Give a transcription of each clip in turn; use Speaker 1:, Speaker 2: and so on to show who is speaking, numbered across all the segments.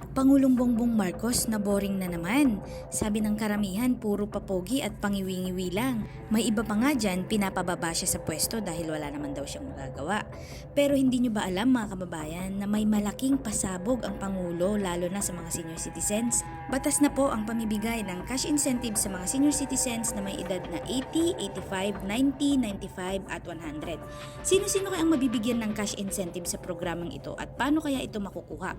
Speaker 1: Pangulong Bongbong Marcos na boring na naman. Sabi ng karamihan, puro papogi at pangiwi-ngiwi lang. May iba pa nga dyan, pinapababa siya sa pwesto dahil wala naman daw siyang magagawa. Pero hindi nyo ba alam mga kababayan na may malaking pasabog ang Pangulo lalo na sa mga senior citizens? Batas na po ang pamibigay ng cash incentive sa mga senior citizens na may edad na 80, 85, 90, 95 at 100. Sino-sino kaya ang mabibigyan ng cash incentive sa programang ito at paano kaya ito makukuha?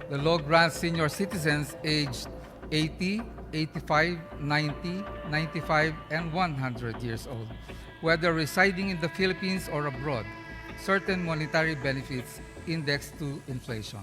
Speaker 2: The law grants senior citizens aged 80, 85, 90, 95, and 100 years old, whether residing in the Philippines or abroad, certain monetary benefits indexed to inflation.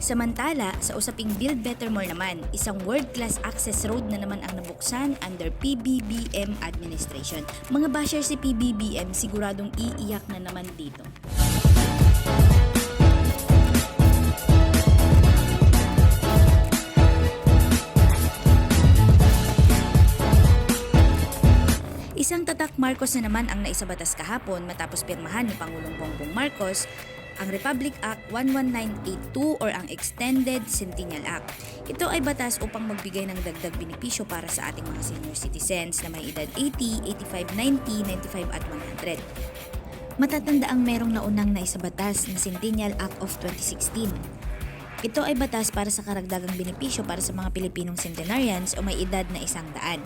Speaker 1: Samantala, sa usaping Build Better More naman, isang world-class access road na naman ang nabuksan under Pbbm administration. Mga basher si Pbbm siguradong iiyak na naman dito. Isang tatak Marcos na naman ang naisabatas kahapon matapos pirmahan ni Pangulong Bongbong Marcos ang Republic Act 11982 or ang Extended Centennial Act. Ito ay batas upang magbigay ng dagdag benepisyo para sa ating mga senior citizens na may edad 80, 85, 90, 95 at 100. Matatanda ang merong naunang naisabatas na Centennial Act of 2016. Ito ay batas para sa karagdagang benepisyo para sa mga Pilipinong centenarians o may edad na 100.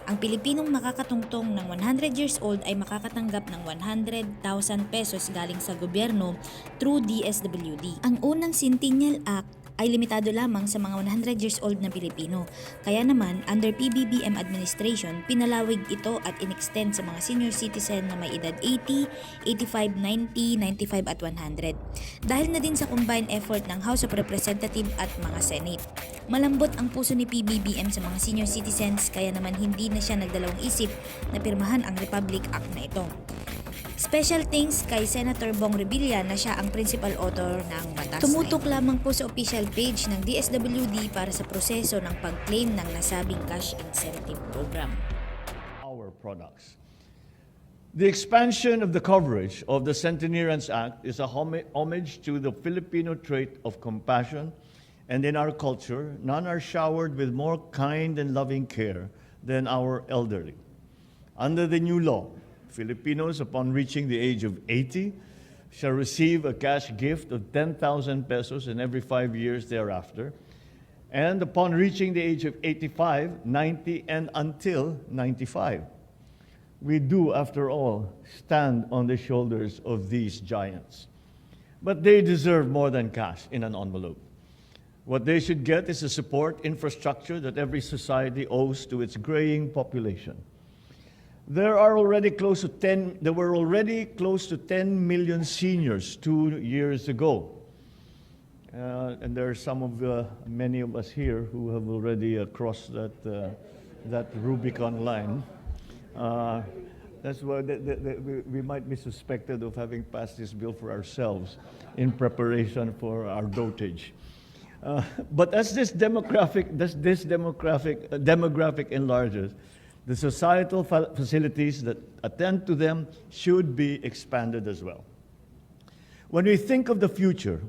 Speaker 1: Ang Pilipinong makakatungtong ng 100 years old ay makakatanggap ng 100,000 pesos galing sa gobyerno through DSWD. Ang unang Centennial Act ay limitado lamang sa mga 100 years old na Pilipino. Kaya naman, under Pbbm administration, pinalawig ito at inextend sa mga senior citizen na may edad 80, 85, 90, 95 at 100. Dahil na din sa combined effort ng House of Representatives at mga Senate. Malambot ang puso ni Pbbm sa mga senior citizens kaya naman hindi na siya nagdalawang isip na pirmahan ang Republic Act na ito. Special thanks kay Senator Bong Revilla na siya ang principal author ng batas. Tumutok lamang po sa official page ng DSWD para sa proseso ng pag-claim ng nasabing cash incentive program.
Speaker 3: Our products. The expansion of the coverage of the Centenarians Act is a homage to the Filipino trait of compassion, and in our culture, none are showered with more kind and loving care than our elderly. Under the new law, Filipinos, upon reaching the age of 80, shall receive a cash gift of 10,000 pesos in every 5 years thereafter. And upon reaching the age of 85, 90, and until 95. We do, after all, stand on the shoulders of these giants. But they deserve more than cash in an envelope. What they should get is a support infrastructure that every society owes to its graying population. There were already close to 10 million seniors 2 years ago. And there are many of us here who have already crossed that Rubicon line. That's why we might be suspected of having passed this bill for ourselves in preparation for our dotage. But as this demographic enlarges, the societal facilities that attend to them should be expanded as well. When we think of the future,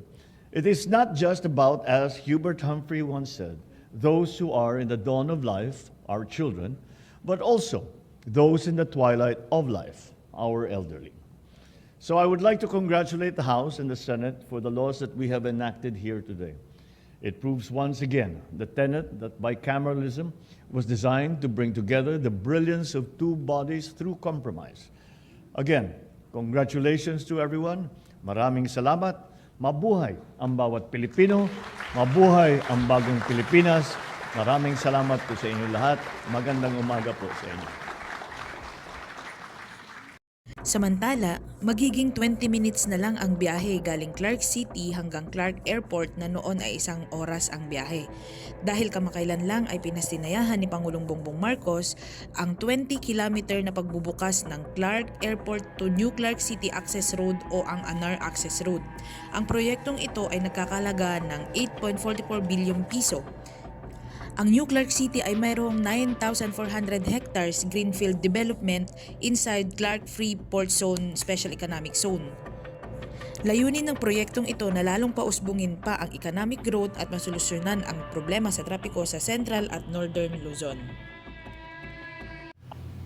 Speaker 3: it is not just about, as Hubert Humphrey once said, those who are in the dawn of life, our children, but also those in the twilight of life, our elderly. So I would like to congratulate the House and the Senate for the laws that we have enacted here today. It proves once again the tenet that bicameralism was designed to bring together the brilliance of two bodies through compromise. Again, congratulations to everyone. Maraming salamat. Mabuhay ang bawat Pilipino. Mabuhay ang bagong Pilipinas. Maraming salamat po sa inyo lahat. Magandang umaga po sa inyo.
Speaker 4: Samantala, magiging 20 minutes na lang ang biyahe galing Clark City hanggang Clark Airport na noon ay 1 oras ang biyahe. Dahil kamakailan lang ay pinastinayahan ni Pangulong Bongbong Marcos ang 20-kilometer na pagbubukas ng Clark Airport to New Clark City Access Road o ang ANAR Access Road. Ang proyektong ito ay nagkakalaga ng 8.44 bilyong piso. Ang New Clark City ay mayroong 9,400 hectares greenfield development inside Clark Free Port Zone Special Economic Zone. Layunin ng proyektong ito na lalong pausbungin pa ang economic growth at masolusyonan ang problema sa trapiko sa Central at Northern Luzon.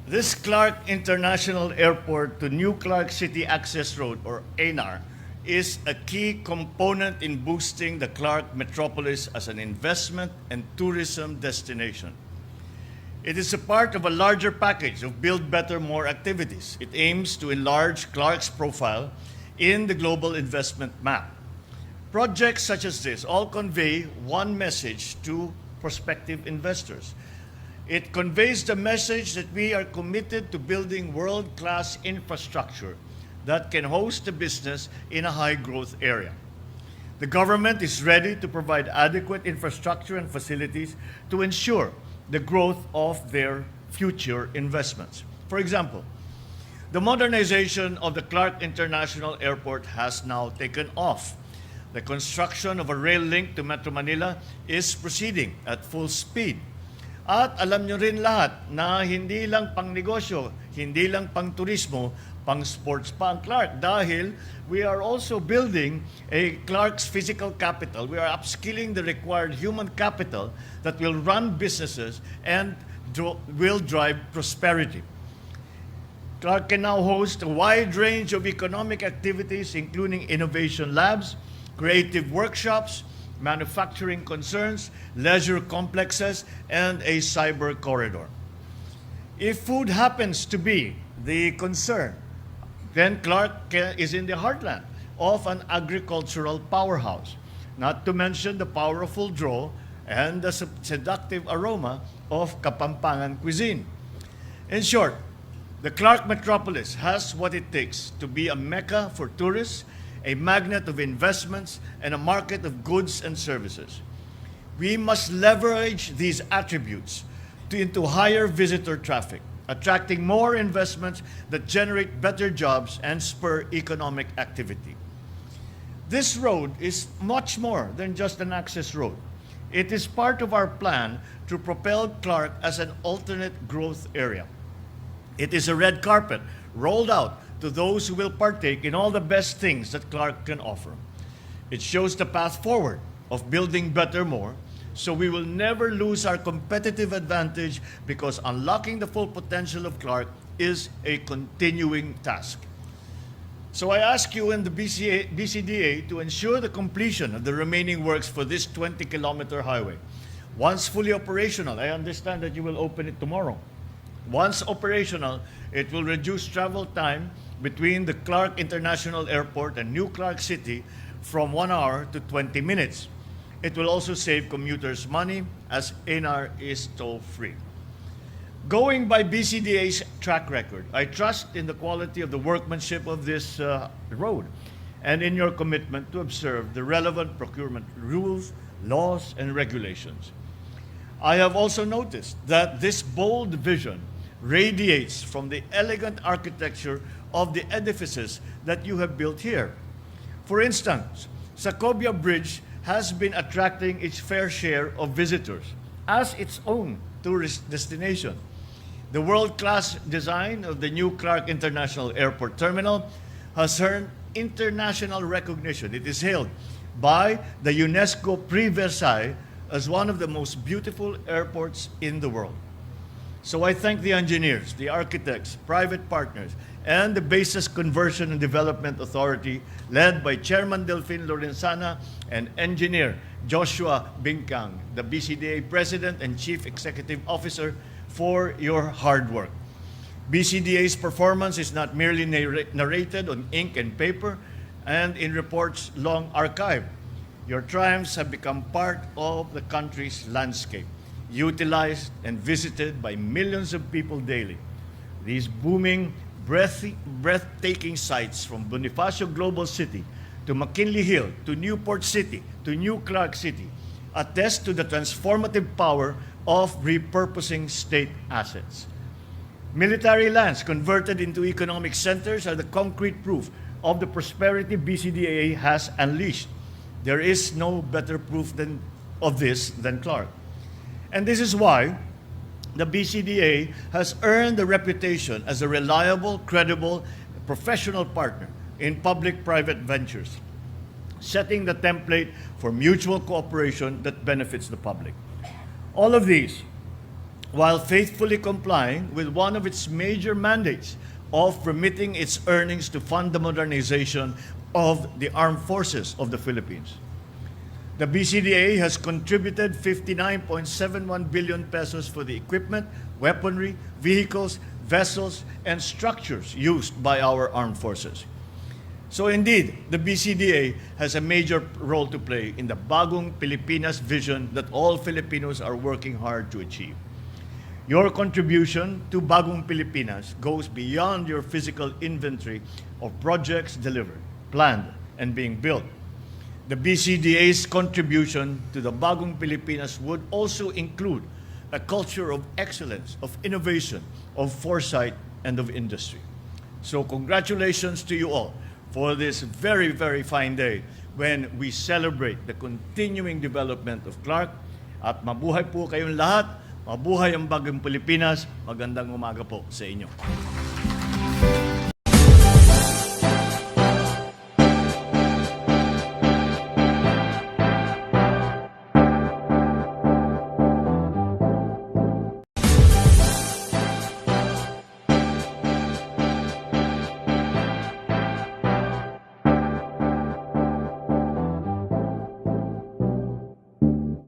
Speaker 3: This Clark International Airport to New Clark City Access Road, or ANAR, is a key component in boosting the Clark metropolis as an investment and tourism destination. It is a part of a larger package of Build Better More activities. It aims to enlarge Clark's profile in the global investment map. Projects such as this all convey one message to prospective investors. It conveys the message that we are committed to building world-class infrastructure that can host a business in a high-growth area. The government is ready to provide adequate infrastructure and facilities to ensure the growth of their future investments. For example, the modernization of the Clark International Airport has now taken off. The construction of a rail link to Metro Manila is proceeding at full speed. At alam nyo rin lahat na hindi lang pang negosyo, hindi lang pang turismo, pang sports pa ang Clark dahil we are also building a Clark's physical capital. We are upskilling the required human capital that will run businesses and will drive prosperity. Clark can now host a wide range of economic activities including innovation labs, creative workshops, manufacturing concerns, leisure complexes, and a cyber corridor. If food happens to be the concern, then Clark is in the heartland of an agricultural powerhouse, not to mention the powerful draw and the seductive aroma of Kapampangan cuisine. In short, the Clark metropolis has what it takes to be a mecca for tourists, a magnet of investments, and a market of goods and services. We must leverage these attributes into higher visitor traffic, attracting more investments that generate better jobs and spur economic activity. This road is much more than just an access road. It is part of our plan to propel Clark as an alternate growth area. It is a red carpet rolled out to those who will partake in all the best things that Clark can offer. It shows the path forward of building better more, so we will never lose our competitive advantage because unlocking the full potential of Clark is a continuing task. So I ask you and the BCDA to ensure the completion of the remaining works for this 20-kilometer highway. Once fully operational, I understand that you will open it tomorrow. Once operational, it will reduce travel time between the Clark International Airport and New Clark City from 1 hour to 20 minutes. It will also save commuters money as ANAR is toll-free. Going by BCDA's track record, I trust in the quality of the workmanship of this road and in your commitment to observe the relevant procurement rules, laws, and regulations. I have also noticed that this bold vision radiates from the elegant architecture of the edifices that you have built here. For instance, Sacobia Bridge has been attracting its fair share of visitors as its own tourist destination. The world-class design of the new Clark International Airport Terminal has earned international recognition. It is hailed by the UNESCO Prix Versailles as one of the most beautiful airports in the world. So I thank the engineers, the architects, private partners, and the Basis Conversion and Development Authority led by Chairman Delfin Lorenzana and Engineer Joshua Bingkang, the BCDA President and Chief Executive Officer, for your hard work. BCDA's performance is not merely narrated on ink and paper and in reports long archived. Your triumphs have become part of the country's landscape, utilized and visited by millions of people daily. These booming breathtaking sites from Bonifacio Global City to McKinley Hill to Newport City to New Clark City attest to the transformative power of repurposing state assets. Military lands converted into economic centers are the concrete proof of the prosperity BCDA has unleashed. There is no better proof of this than Clark. And this is why the BCDA has earned the reputation as a reliable, credible, professional partner in public-private ventures, setting the template for mutual cooperation that benefits the public. All of these, while faithfully complying with one of its major mandates of remitting its earnings to fund the modernization of the armed forces of the Philippines. The BCDA has contributed 59.71 billion pesos for the equipment, weaponry, vehicles, vessels, and structures used by our armed forces. So indeed, the BCDA has a major role to play in the Bagong Pilipinas vision that all Filipinos are working hard to achieve. Your contribution to Bagong Pilipinas goes beyond your physical inventory of projects delivered, planned, and being built. The BCDA's contribution to the Bagong Pilipinas would also include a culture of excellence, of innovation, of foresight, and of industry. So congratulations to you all for this very, very fine day when we celebrate the continuing development of Clark. At mabuhay po kayong lahat, mabuhay ang Bagong Pilipinas, magandang umaga po sa inyo.